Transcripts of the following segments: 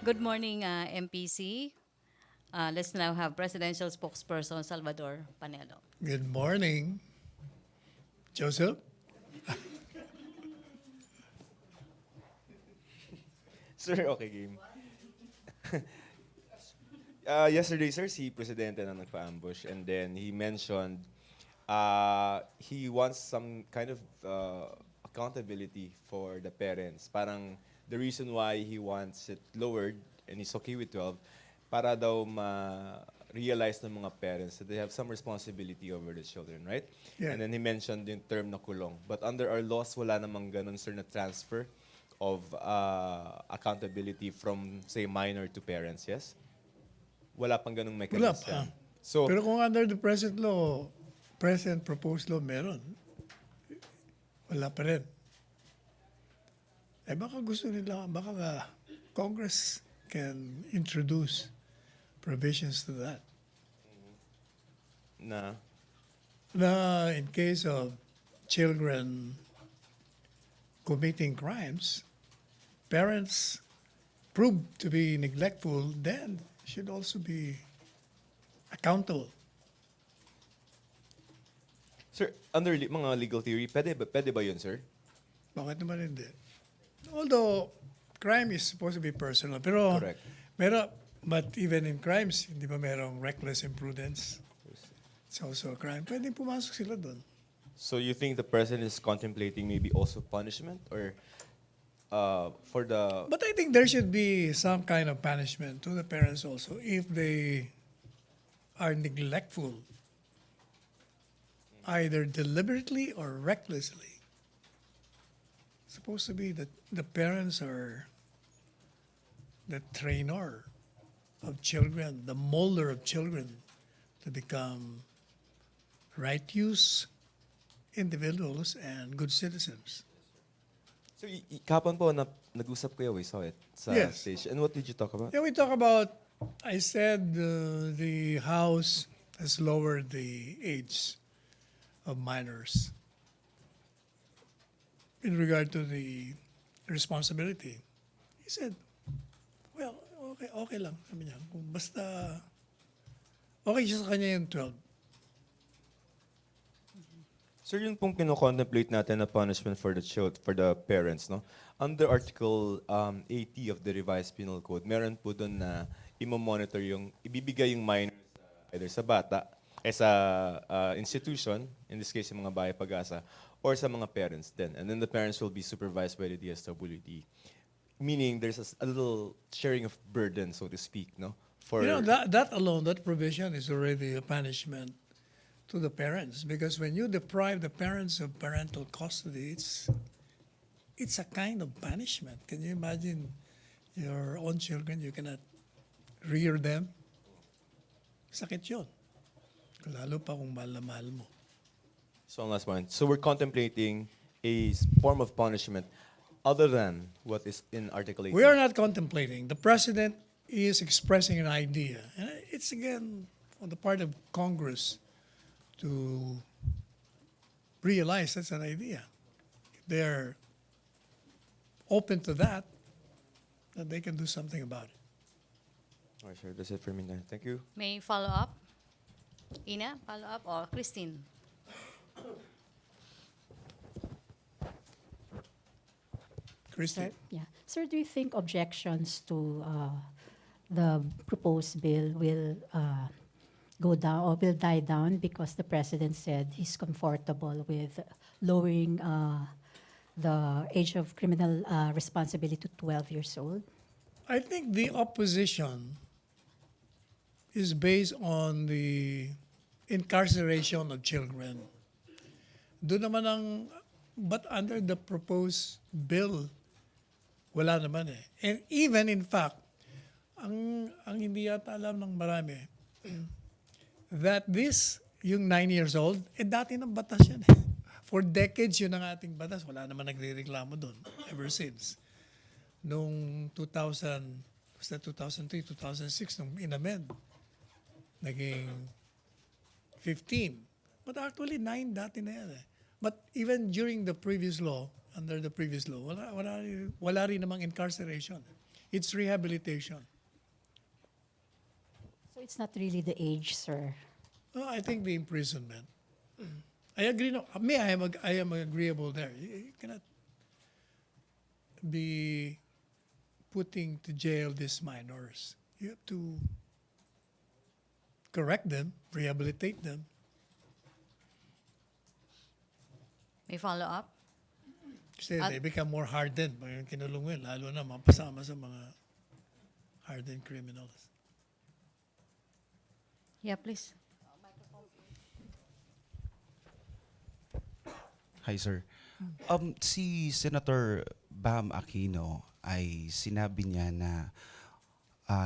Good morning, MPC. Let's now have Presidential Spokesperson Salvador Panelo. Good morning, Joseph. Sir, okay game. Yesterday, sir, si Presidente na nagpa-ambush and then he mentioned he wants some kind of accountability for the parents. Parang the reason why he wants it lowered and he's okay with 12 para daw ma-realize ng mga parents that they have some responsibility over the children, right? Yeah. And then he mentioned yung term na kulong. But under our laws, wala namang ganun, sir, na transfer of accountability from, say, minor to parents, yes? Wala pang ganung Wala mechanism. pa. So, Pero kung under the present law, present proposed law meron, wala pa rin. Eh baka gusto nila, baka nga Congress can introduce provisions to that. na, Na in case of children committing crimes, parents proved to be neglectful, then should also be accountable. sir, under mga legal theory, pwede ba yun, sir? Bakit naman hindi? Although crime is supposed to be personal, pero Correct. but even in crimes, hindi ba merong reckless imprudence? It's also a crime. Pwedeng pumasok sila doon. So you think the president is contemplating maybe also punishment or for the But I think there should be some kind of punishment to the parents also if they are neglectful, either deliberately or recklessly. It's supposed to be that the parents are the trainer of children, the molder of children to become righteous individuals and good citizens. So kapon po na nag-usap kayo, we saw it sa Yes. stage. And what did you talk about? Yeah, we talk about, I said the House has lowered the age of minors in regard to the responsibility. He said, well, okay lang, sabi niya. Kung basta, okay siya sa kanya yung 12. Sir, yun pong kino-contemplate natin na punishment for the for the parents, no? Under Article 80 of the Revised Penal Code, meron po doon na imo-monitor yung, ibibigay yung minors either sa bata, sa institution, in this case yung mga bahay pag-asa, or sa mga parents din. And then the parents will be supervised by the DSWD. Meaning there's a little sharing of burden, so to speak, no? For You know, that alone, that provision is already a punishment to the parents, because when you deprive the parents of parental custody, it's a kind of punishment. Can you imagine your own children, you cannot rear them? Sakit yun. Lalo pa kung mahal na mahal mo. So last one. So we're contemplating a form of punishment other than what is in Article 18. We are not contemplating. The president is expressing an idea. And it's again on the part of Congress to realize that's an idea. If they're open to that, then they can do something about it. All right, sir. That's it for me now. Thank you. May follow-up? Ina, follow-up? Or Christine? Christy? Sir, yeah. Sir, do you think objections to the proposed bill will go down or will die down because the president said he's comfortable with lowering the age of criminal responsibility to 12 years old? I think the opposition is based on the incarceration of children. Doon naman ang, but under the proposed bill, wala naman eh. And even in fact, ang hindi yata alam ng marami, that this, yung 9 years old, dati ng batas yan eh. For decades yun ang ating batas. Wala naman nagre-reklamo doon ever since. Nung 2000, basta 2003, 2006, nung inamend, naging 15. But actually, 9 dati na yan eh. But even during the previous law, under the previous law, wala rin namang incarceration. It's rehabilitation. So it's not really the age, sir. I think the imprisonment. I agree. No, me, I am agreeable there. You cannot be putting to jail these minors. You have to correct them, rehabilitate them. May follow up? Kasi At- they become more hardened. Pag yung kinulong yun, lalo na mapasama sa mga hardened criminals. Yeah, please. Hi, sir. Si Senator Bam Aquino ay sinabi niya na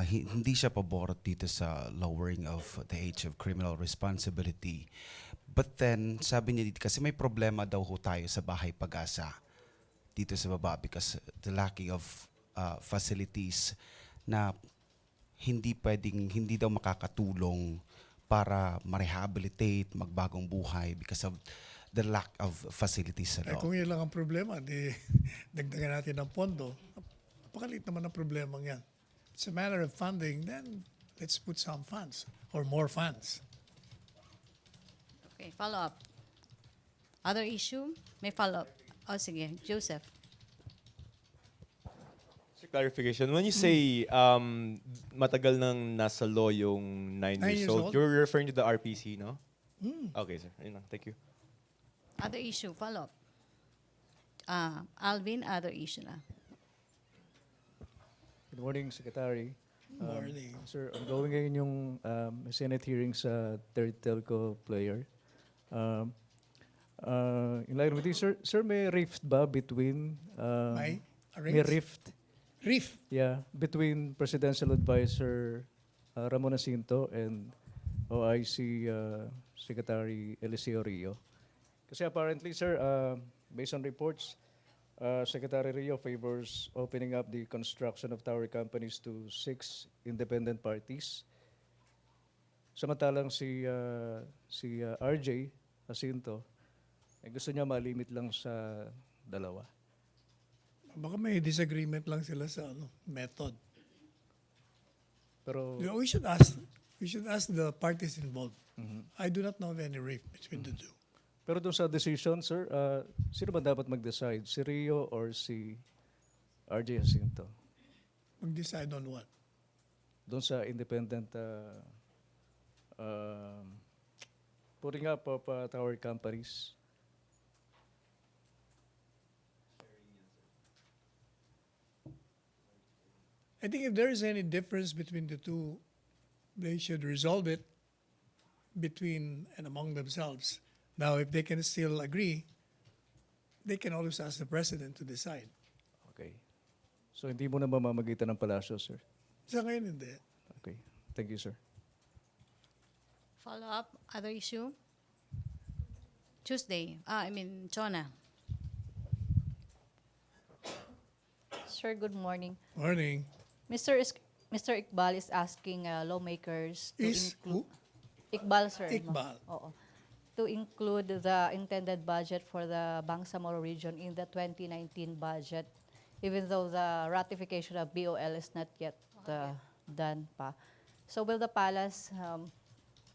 hindi siya pabor dito sa lowering of the age of criminal responsibility. But then, sabi niya dito, kasi may problema daw ho tayo sa Bahay Pag-asa dito sa baba because the lacking of facilities na hindi daw makakatulong para ma-rehabilitate, magbagong buhay because of the lack of facilities at Eh, all. kung yun lang ang problema, di dagdagan natin ng pondo. Napakaliit naman ang problema yan. It's a matter of funding, then let's put some funds or more funds. Okay, follow up. Other issue? May follow up. Oh, sige. Joseph. So clarification, when you say matagal nang nasa law yung 9 9 years years old, old? you're referring to the RPC, no? Okay, sir. Ayun lang. Thank you. Other issue, follow up. Alvin, other issue na. Good morning, Secretary. Morning. Sir, ongoing ngayon yung Senate hearing sa third telco player. In line with this, sir, may rift ba between... May may rift, Reef. yeah, between Presidential Advisor Ramon Jacinto and OIC Secretary Eliseo Rio? Kasi apparently, sir, based on reports, Secretary Rio favors opening up the construction of tower companies to 6 independent parties. Samantalang si RJ Jacinto, gusto niya malimit lang sa dalawa. Baka may disagreement lang sila sa method. Pero We should ask the parties involved. I do not know of any rift between the two. pero doon sa decision, sir, sino ba dapat mag-decide? Si Rio or si RJ Jacinto? Mag-decide on what? Doon sa independent putting up of tower companies. I think if there is any difference between the two, they should resolve it between and among themselves. Now, if they can still agree, they can always ask the president to decide. Okay. So hindi mo na mamamagitan ng palasyo, sir? Sa ngayon, hindi. Okay. Thank you, sir. Follow up, other issue? Tuesday. Chona. Sir, good morning. Morning. Mr. Iqbal is asking lawmakers to Is include... who? Iqbal, sir. Iqbal. Oo. To include the intended budget for the Bangsamoro region in the 2019 budget, even though the ratification of BOL is not yet done pa. So will the palace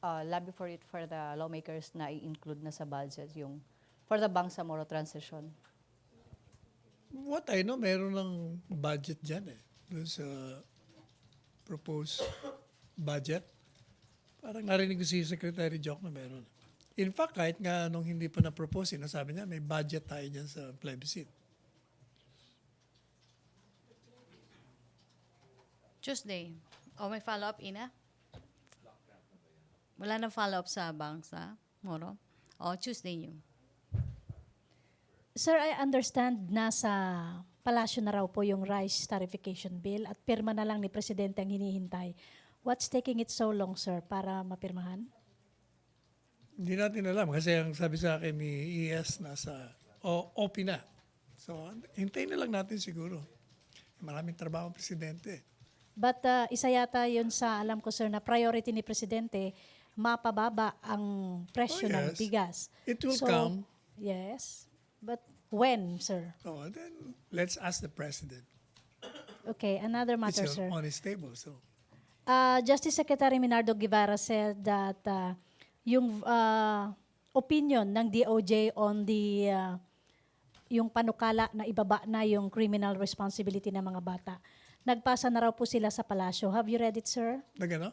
lobby for it for the lawmakers na i-include na sa budget yung for the Bangsamoro transition? What I know, meron ng budget dyan eh. Doon sa proposed budget. Parang narinig ko si Secretary Joke na meron. In fact, kahit nga nung hindi pa na-propose, sinasabi niya, may budget tayo dyan sa plebiscite. Tuesday. May follow up, Ina? Wala na follow up sa Bangsamoro? Tuesday niyo. Sir, I understand nasa palasyo na raw po yung rice tarification bill at pirma na lang ni Presidente ang hinihintay. What's taking it so long, sir, para mapirmahan? Hindi natin alam kasi ang sabi sa akin ni ES nasa OP na. So, hintayin na lang natin siguro. Maraming trabaho ang Presidente. But isa yata yun sa alam ko, sir, na priority ni Presidente, mapababa ang presyo Oh, ng yes. bigas. It will come. Yes. But when, sir? Then let's ask the President. Okay, another It's matter, sir. on his table. So Justice Secretary Minardo Guevara said that yung opinion ng DOJ on the yung panukala na ibaba na yung criminal responsibility ng mga bata. Nagpasa na raw po sila sa palasyo. Have you read it, sir? nagano?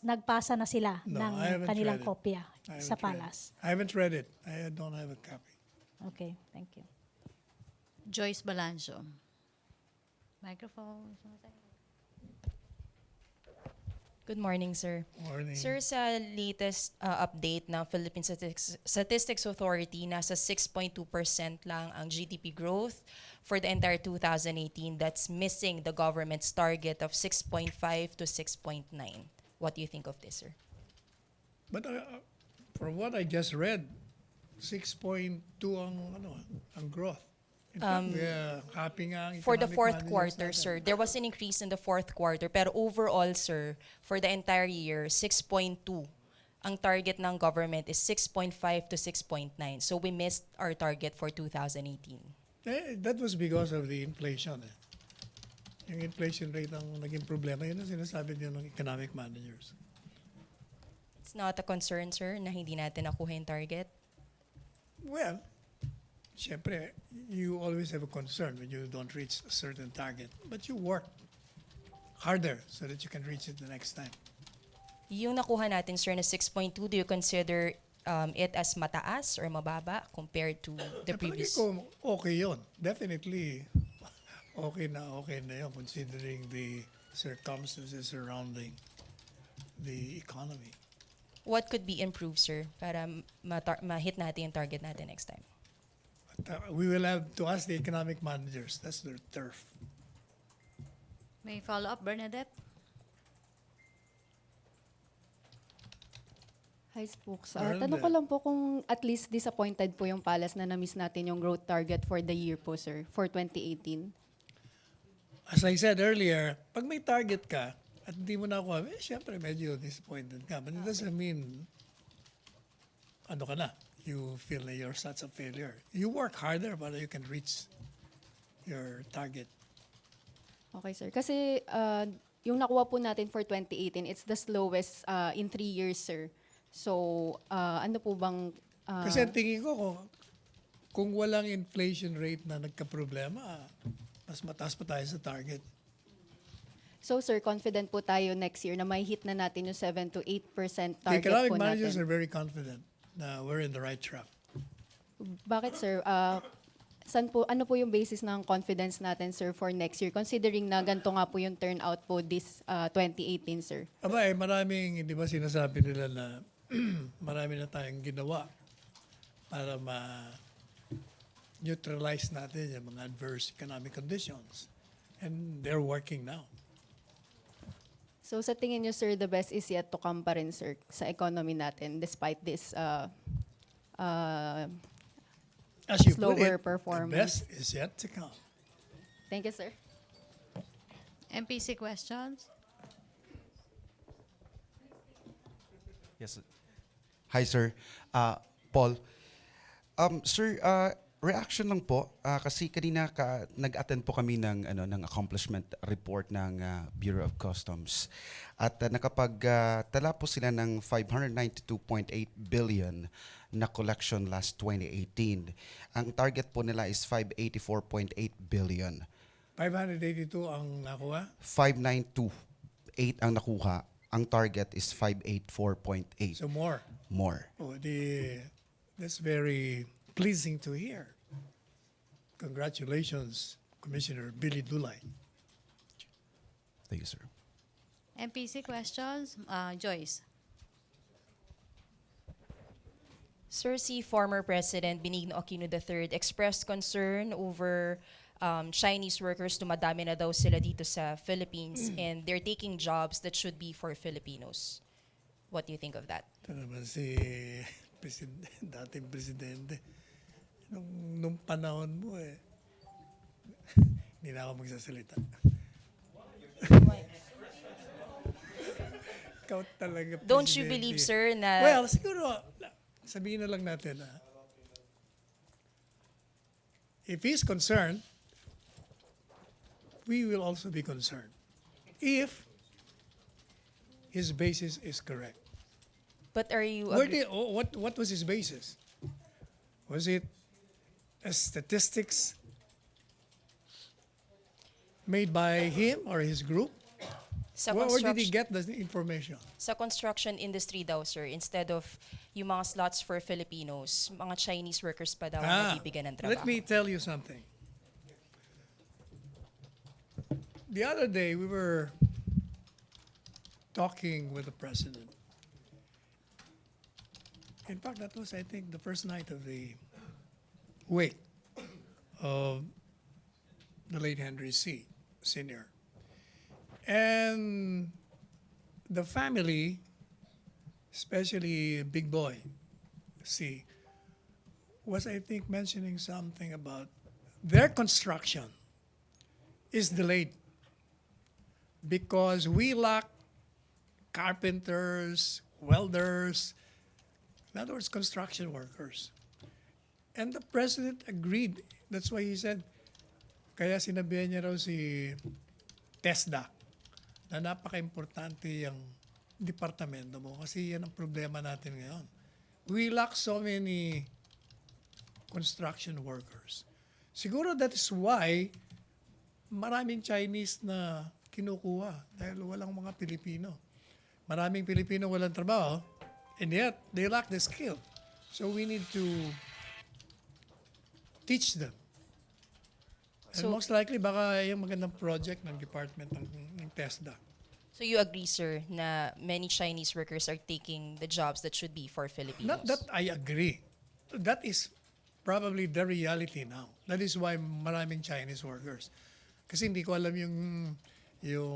Nagpasa na sila No, I ng haven't kanilang read it. kopya I sa haven't read it. palas. I haven't read it. I don't have a copy. Okay, thank you. Joyce Balancho. Microphone. Good morning, sir. Morning. Sir, sa latest update ng Philippine Statistics Authority, nasa 6.2% lang ang GDP growth for the entire 2018. That's missing the government's target of 6.5 to 6.9. What do you think of this, sir? But from what I just read, 6.2 ang growth. In fact, happy nga ang For the economic fourth managers quarter, natin. sir, there was an increase in the fourth quarter. Pero overall, sir, for the entire year, 6.2. Ang target ng government is 6.5 to 6.9. So we missed our target for 2018. That was because of the inflation. Yung inflation rate ang naging problema. Yun ang sinasabi niyo ng economic managers. It's not a concern, sir, na hindi natin nakuha yung target. Well, syempre, you always have a concern when you don't reach a certain target. But you work harder so that you can reach it the next time. Yung nakuha natin, sir, na 6.2, do you consider it as mataas or mababa compared to the previous? Palagi ko, okay yun. Definitely, okay na yun considering the circumstances surrounding the economy. What could be improved, sir, para ma-hit natin yung target natin next time? We will have to ask the economic managers. That's their turf. May follow-up, Bernadette? Hi, Spooks. Meron Tanong din. ko lang po kung at least disappointed po yung Palace na na-miss natin yung growth target for the year po, sir, for 2018. As I said earlier, pag may target ka at hindi mo nakuha, syempre medyo disappointed ka. But it doesn't mean, ka na, you feel that you're such a failure. You work harder para you can reach your target. Okay, sir. Kasi yung nakuha po natin for 2018, it's the slowest in 3 years, sir. So, ano po bang... Kasi tingin ko, kung walang inflation rate na nagka-problema, mas mataas pa tayo sa target. So, sir, confident po tayo next year na may hit na natin yung 7 to 8% The target economic po managers natin. are very confident na we're in the right track. Bakit, sir? Ano po yung basis ng confidence natin, sir, for next year? Considering na ganito nga po yung turnout po this 2018, sir. Maraming, di ba sinasabi nila na marami na tayong ginawa para ma-neutralize natin yung mga adverse economic conditions. And they're working now. So sa tingin niyo, sir, the best is yet to come pa rin, sir, sa economy natin despite this As you put slower it, performance. the best is yet to come. Thank you, sir. MPC questions? Yes. Hi, sir. Paul. Sir, reaction lang po kasi kanina nag-attend po kami ng accomplishment report ng Bureau of Customs at nakapagtala po sila ng 592.8 billion na collection last 2018. Ang target po nila is 584.8 billion. 582 ang nakuha. 592.8 ang nakuha. Ang target is 584.8. So more. More. That's very pleasing to hear. Congratulations, Commissioner Billy Dulay. Thank you, sir. MPC questions? Joyce? Sir, si former President Benigno Aquino III expressed concern over Chinese workers, dumadami na daw sila dito sa Philippines and they're taking jobs that should be for Filipinos. What do you think of that? Ito naman si dating presidente. Nung panahon mo hindi na ako magsasalita. Ikaw talaga, Don't you presidente. believe, sir, na... Well, siguro, sabihin na lang natin if he's concerned, we will also be concerned if his basis is correct. But are you What was his basis? Was it a statistics made by him or his group? sa Where did he construction, get the information? sa construction industry daw, sir, instead of yung mga slots for Filipinos, mga Chinese workers pa daw ang nabibigyan ng trabaho? Let me tell you something. The other day, we were talking with the president. In fact, that was, I think, the first night of the wake of the late Henry C. Sr. And the family, especially Big Boy C, was, I think, mentioning something about their construction is delayed because we lack carpenters, welders, in other words, construction workers. And the president agreed. That's why he said, kaya sinabihan niya raw si TESDA na napaka-importante yung departamento mo kasi yan ang problema natin ngayon. We lack so many construction workers. Siguro that is why maraming Chinese na kinukuha dahil walang mga Pilipino. Maraming Pilipino walang trabaho and yet they lack the skill. So we need to teach them. And So- most likely baka yung magandang project ng department ng TESDA. So you agree, sir, na many Chinese workers are taking the jobs that should be for Filipinos? Not that I agree. That is probably the reality now. That is why maraming Chinese workers. Kasi hindi ko alam yung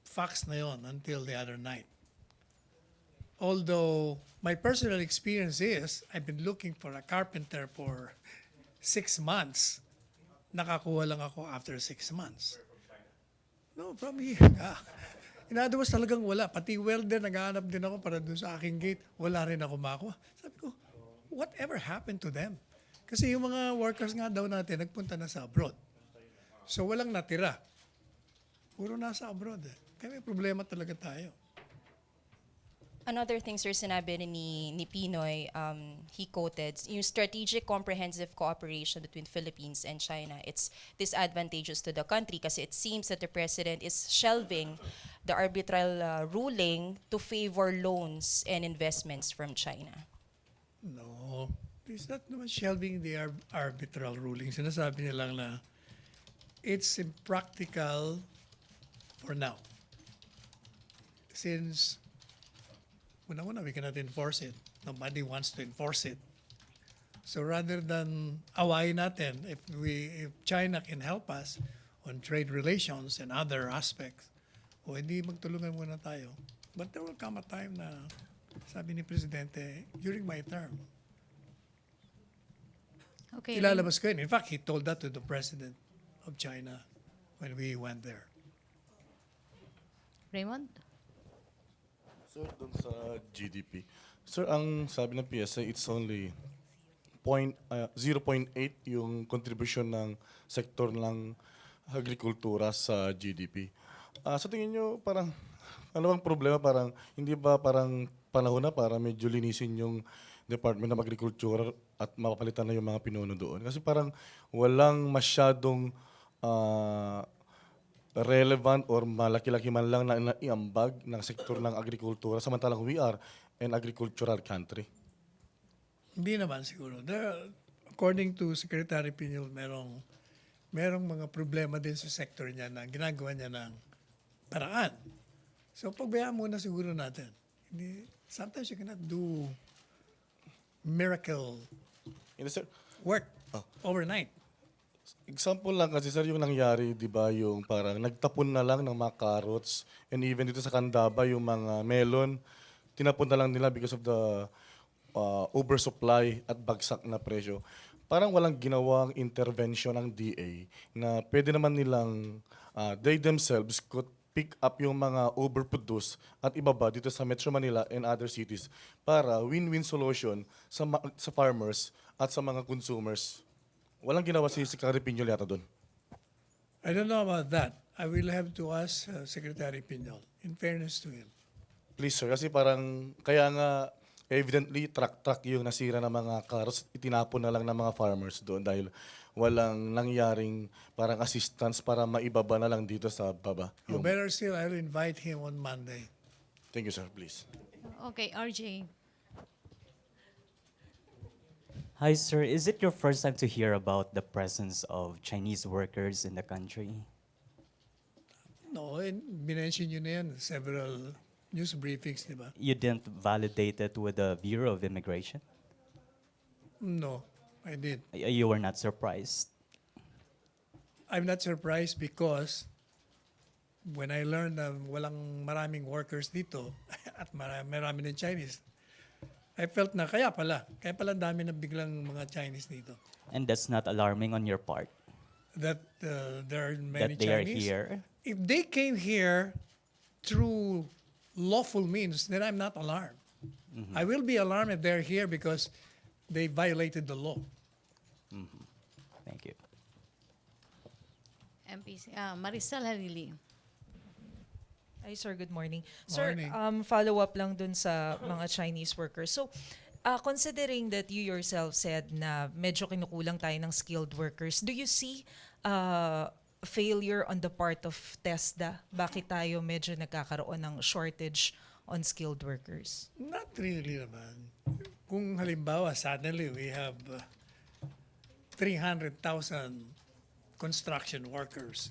facts na yon until the other night. Although my personal experience is I've been looking for a carpenter for 6 months. Nakakuha lang ako after 6 months. No, from here. In other words, talagang wala. Pati welder, naghahanap din ako para doon sa aking gate. Wala rin ako makuha. Sabi ko, whatever happened to them? Kasi yung mga workers nga daw natin, nagpunta na sa abroad. So walang natira. Puro nasa abroad eh. Kaya may problema talaga tayo. Another thing, sir, sinabi ni Pinoy, he quoted, yung strategic comprehensive cooperation between Philippines and China, it's disadvantageous to the country kasi it seems that the president is shelving the arbitral ruling to favor loans and investments from China. No. It's not naman shelving the arbitral ruling. Sinasabi niya lang na it's impractical for now. Since una-una, we cannot enforce it. Nobody wants to enforce it. So rather than awayin natin, if China can help us on trade relations and other aspects, o hindi magtulungan muna tayo. But there will come a time na, sabi ni Presidente, during my term, Okay. ilalabas ko yun. In fact, he told that to the President of China when we went there. Raymond? Sir, dun sa GDP. Sir, ang sabi ng PSA, it's only 0.8 yung contribution ng sektor ng agrikultura sa GDP. Sa tingin nyo, parang, ano bang problema? Parang, hindi ba parang panahon na para medyo linisin yung Department of Agriculture at mapapalitan na yung mga pinuno doon? Kasi parang walang masyadong relevant or malaki-laki man lang na iambag ng sektor ng agrikultura samantalang we are an agricultural country. Hindi naman siguro. According to Secretary Piñol, merong mga problema din sa sector niya na ginagawa niya ng paraan. So pagbayaan muna siguro natin. Sometimes you cannot do miracle Sir, work overnight. example lang kasi sir yung nangyari, di ba, yung parang nagtapon na lang ng mga carrots and even dito sa Candaba yung mga melon, tinapon na lang nila because of the oversupply at bagsak na presyo. Parang walang ginawang intervention ng DA na pwede naman nilang they themselves could pick up yung mga overproduce at ibaba dito sa Metro Manila and other cities para win-win solution sa farmers at sa mga consumers. Walang ginawa si Secretary Piñol yata doon. I don't know about that. I will have to ask Secretary Piñol, in fairness to him. Please sir, kasi parang kaya nga evidently truck yung nasira ng mga carrots, itinapon na lang ng mga farmers doon dahil walang nangyaring parang assistance para maibaba na lang dito sa baba. Or Yung, better still, I'll invite him on Monday. thank you sir, please. Okay, RJ. Hi, sir. Is it your first time to hear about the presence of Chinese workers in the country? No, binention yun na yan, several news briefings, di ba? You didn't validate it with the Bureau of Immigration? No, I did. You were not surprised? I'm not surprised because when I learned na walang maraming workers dito at marami ng Chinese, I felt na kaya pala ang dami na biglang mga Chinese dito. And that's not alarming on your part? That there are many That they are Chinese. here? If they came here through lawful means, then I'm not alarmed. I will be alarmed if they're here because they violated the law. Thank you. MPC, Marisol Harili. Hi sir, good morning. Sir, Morning. follow up lang dun sa mga Chinese workers. So, considering that you yourself said na medyo kinukulang tayo ng skilled workers, do you see failure on the part of TESDA? Bakit tayo medyo nagkakaroon ng shortage on skilled workers? Not really naman. Kung halimbawa, suddenly we have 300,000 construction workers,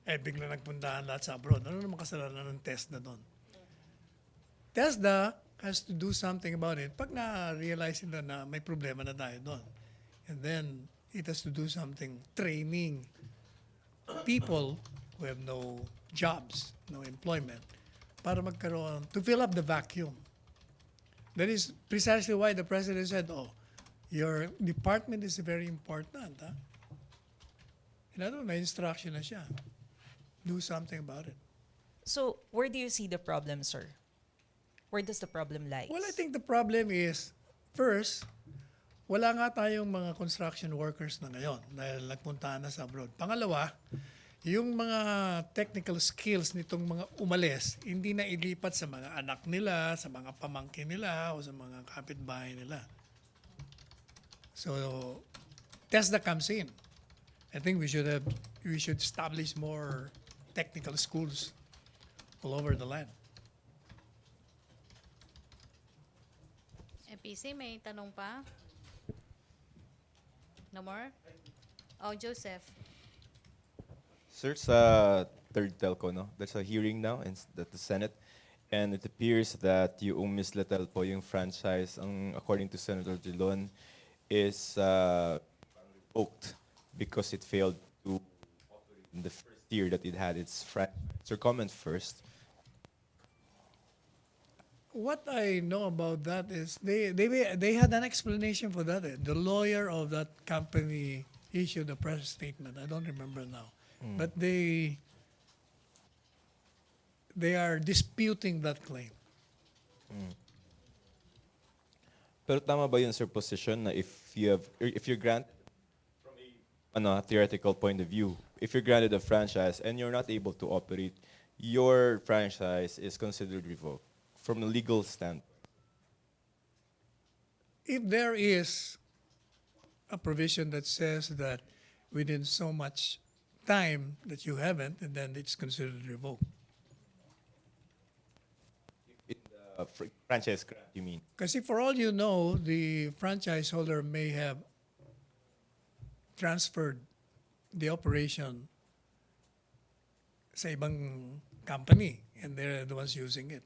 bigla nagpuntahan lahat sa abroad. Ano naman kasalanan ng TESDA doon? TESDA has to do something about it pag na-realize nila na may problema na tayo doon. And then, it has to do something, training people who have no jobs, no employment, para magkaroon, to fill up the vacuum. That is precisely why the President said, your department is very important. Huh? May instruction na siya. Do something about it. So, where do you see the problem, sir? Where does the problem lie? Well, I think the problem is, first, wala nga tayong mga construction workers na ngayon dahil nagpuntahan na sa abroad. Pangalawa, yung mga technical skills nitong mga umalis, hindi na ilipat sa mga anak nila, sa mga pamangkin nila, o sa mga kapitbahay nila. So, TESDA comes in. I think we should establish more technical schools all over the land. MPC, may tanong pa? No more? Oh, Joseph. Sir, sa third telco, no? There's a hearing now in the Senate. And it appears that yung Miss Letel po, yung franchise, according to Senator Dillon, is revoked because it failed to operate in the first year that it had its franchise. Sir, comment first. What I know about that is they had an explanation for that. The lawyer of that company issued a press statement. I don't remember now, but they are disputing that claim. Pero tama ba yun, sir, position na if you're granted from a theoretical point of view, if you're granted a franchise and you're not able to operate, your franchise is considered revoked from a legal standpoint? If there is a provision that says that within so much time that you haven't, and then it's considered revoked. Franchise grant, you mean? Kasi for all you know, the franchise holder may have transferred the operation sa ibang company and they're the ones using it.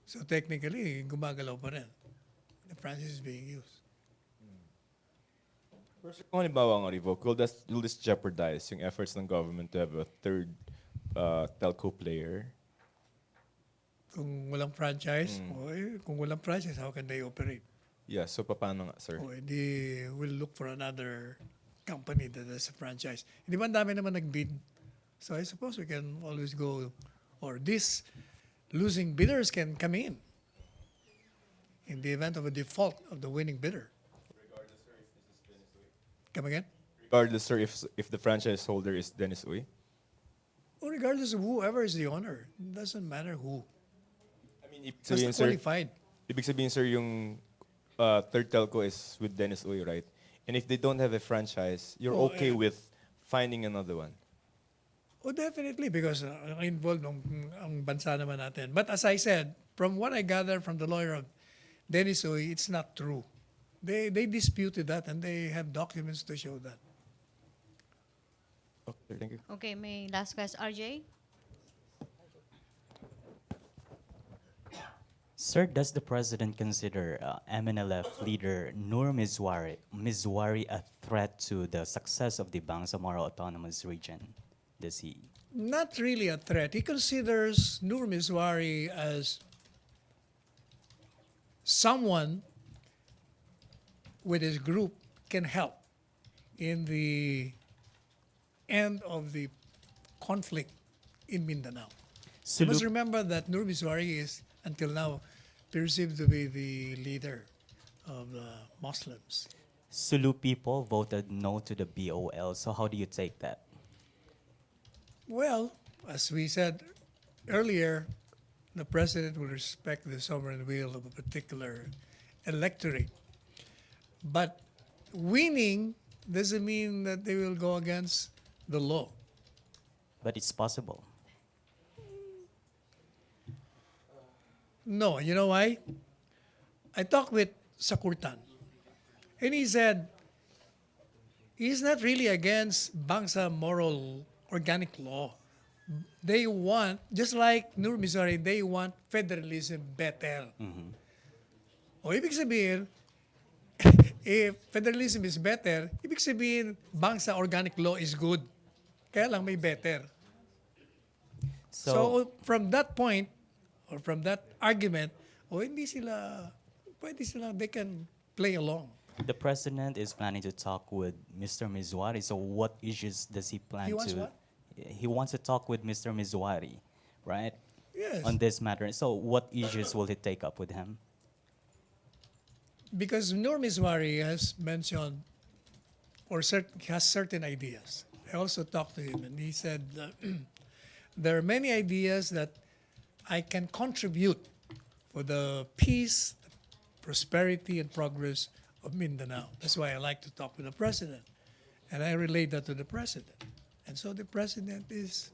So technically, gumagalaw pa rin. The franchise is being used. Kung halimbawa ang revoke, will this jeopardize yung efforts ng government to have a third telco player? Kung walang franchise, kung walang franchise, how can they operate? Yeah, so paano nga, sir? They will look for another company that has a franchise. Hindi ba ang dami naman nag-bid? So I suppose we can always go, or these losing bidders can come in the event of a default of the winning bidder. Come again? Regardless, sir, if the franchise holder is Dennis Uy? Or regardless of whoever is the owner, it doesn't matter who. I mean, ibig Basta sabihin, sir, qualified. ibig sabihin, sir, yung third telco is with Dennis Uy, right? And if they don't have a franchise, you're Oh, okay with finding another one? Oh, definitely, because involved ang bansa naman natin. But as I said, from what I gather from the lawyer of Dennis Uy, it's not true. They disputed that and they have documents to show that. Okay, thank you. Okay, may last question. RJ? Sir, does the president consider MNLF leader Nur Mizwari a threat to the success of the Bangsamoro Autonomous Region? Does he? Not really a threat. He considers Nur Mizwari as someone with his group can help in the end of the conflict in Mindanao. You must remember that Nur Mizwari is, until now, perceived to be the leader of the Muslims. Sulu people voted no to the BOL, so how do you take that? Well, as we said earlier, the president will respect the sovereign will of a particular electorate. But winning doesn't mean that they will go against the law. But it's possible. No, you know why? I talked with Sakurtan, and he said he's not really against Bangsamoro organic law. They want, just like Nur Mizwari, they want federalism better. O ibig sabihin, if federalism is better, ibig sabihin, Bangsa organic law is good. Kaya lang may better. So from that point, or from that argument, hindi sila, pwede sila, they can play along. The president is planning to talk with Mr. Mizwari, so what issues does he plan He wants to? what? He wants to talk with Mr. Mizwari, right? Yes. On this matter. So what issues will he take up with him? Because Nur Mizwari has mentioned or has certain ideas. I also talked to him and he said there are many ideas that I can contribute for the peace, prosperity, and progress of Mindanao. That's why I like to talk with the president. And I relate that to the president. And so the president is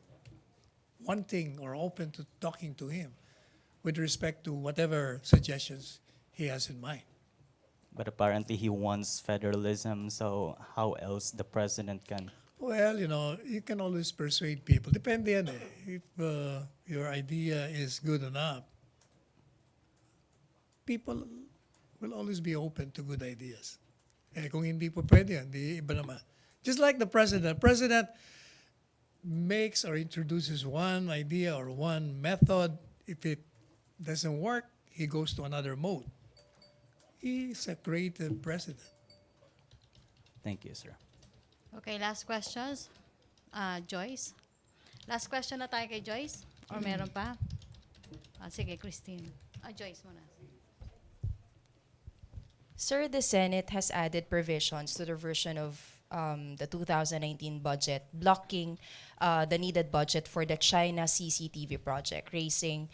wanting or open to talking to him with respect to whatever suggestions he has in mind. But apparently he wants federalism, so how else the president can? Well, you can always persuade people. Depende yan eh. If your idea is good enough, people will always be open to good ideas. Eh, kung hindi po pwede yan, di iba naman. Just like the president. President makes or introduces one idea or one method. If it doesn't work, he goes to another mode. He's a creative president. Thank you, sir. Okay, last questions. Joyce? Last question na tayo kay Joyce? Or meron pa? Sige, Christine. Joyce muna. Sir, the Senate has added provisions to the version of the 2019 budget, blocking the needed budget for the China CCTV project, raising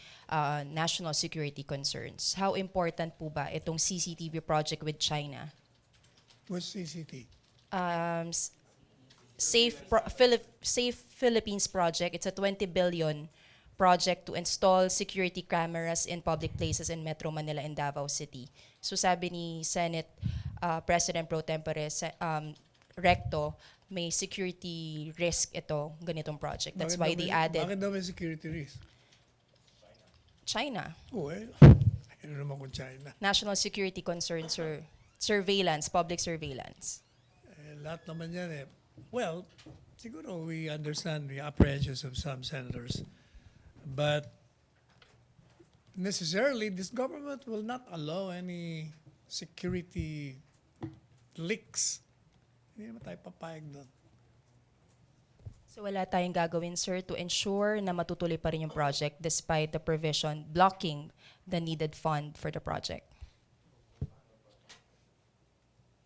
national security concerns. How important po ba itong CCTV project with China? What's CCT? Safe Philippines project. It's a 20 billion project to install security cameras in public places in Metro Manila and Davao City. So sabi ni Senate President Pro Tempore Recto, may security risk ito, ganitong project. That's why they added Bakit daw may security risk? China. Oh, well, ano naman kung China? National security concerns or surveillance, public surveillance. Lahat naman yan eh. Well, siguro we understand the apprehensions of some senators. But necessarily, this government will not allow any security leaks. Hindi naman tayo papayag doon. So wala tayong gagawin, sir, to ensure na matutuloy pa rin yung project despite the provision blocking the needed fund for the project.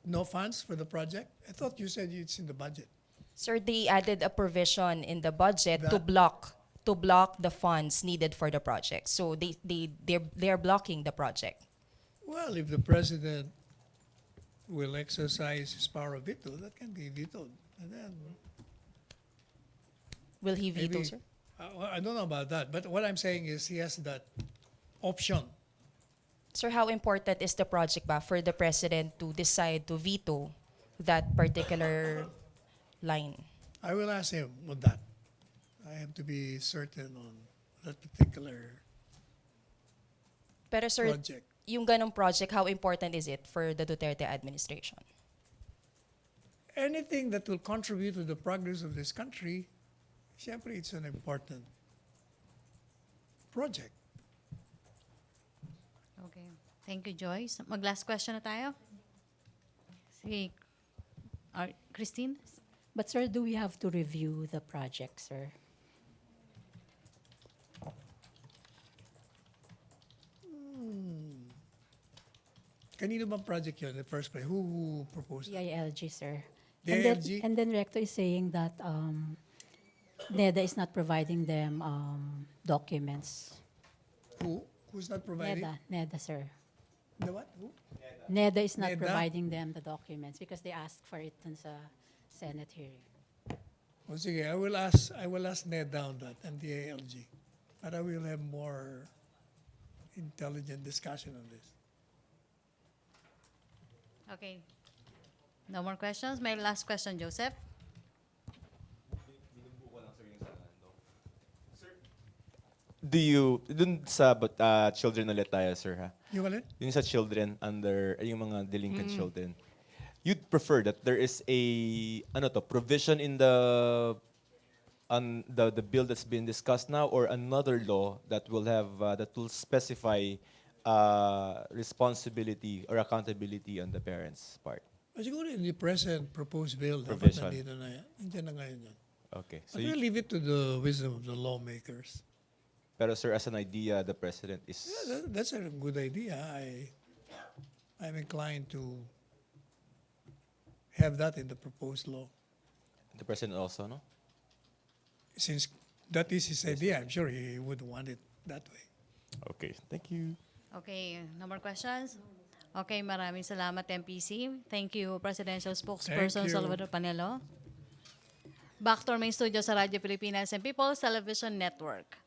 no funds for the project? I thought you said it's in the budget. Sir, they added a provision in the budget to That- block the funds needed for the project. So they're blocking the project. Well, if the president will exercise his power of veto, that can be vetoed. And then Will he veto, maybe, sir? I don't know about that, but what I'm saying is he has that option. Sir, how important is the project ba for the president to decide to veto that particular line? I will ask him on that. I have to be certain on that particular Pero sir, project. yung ganong project, how important is it for the Duterte administration? Anything that will contribute to the progress of this country, siyempre it's an important project. Okay. Thank you, Joyce. Mag-last question na tayo. Sige. Christine? But sir, do we have to review the project, sir? Kanino bang project yun in the first place? Who proposed it? DILG, sir. DILG? And then Rector is saying that NEDA is not providing them documents. Who's not providing? NEDA, sir. The what? Who? NEDA is not NEDA? providing them the documents because they asked for it in sa Senate hearing. O sige, I will ask Ned on that and the ALG. But I will have more intelligent discussion on this. Okay. No more questions? May last question, Joseph. Dun sa children ulit tayo, sir, ha? Yung alin? Yung sa children yung mga delinquent children. You'd prefer that there is a provision in the bill that's been discussed now, or another law that will have that will specify responsibility or accountability on the parents' part? Siguro in the present proposed bill, dapat Provision. nandito na yan. Nandiyan na ngayon yan. Okay. So But we'll leave it to the wisdom of the lawmakers. pero sir, as an idea, the president is Yeah, that's a good idea. I'm inclined to have that in the proposed law. the president also, no? Since that is his idea, I'm sure he would want it that way. Okay. Thank you. Okay, no more questions? Okay, maraming salamat, MPC. Thank you, Presidential Spokesperson Thank you. Salvador Panelo. Back to our main studio sa Radyo Pilipinas and People's Television Network.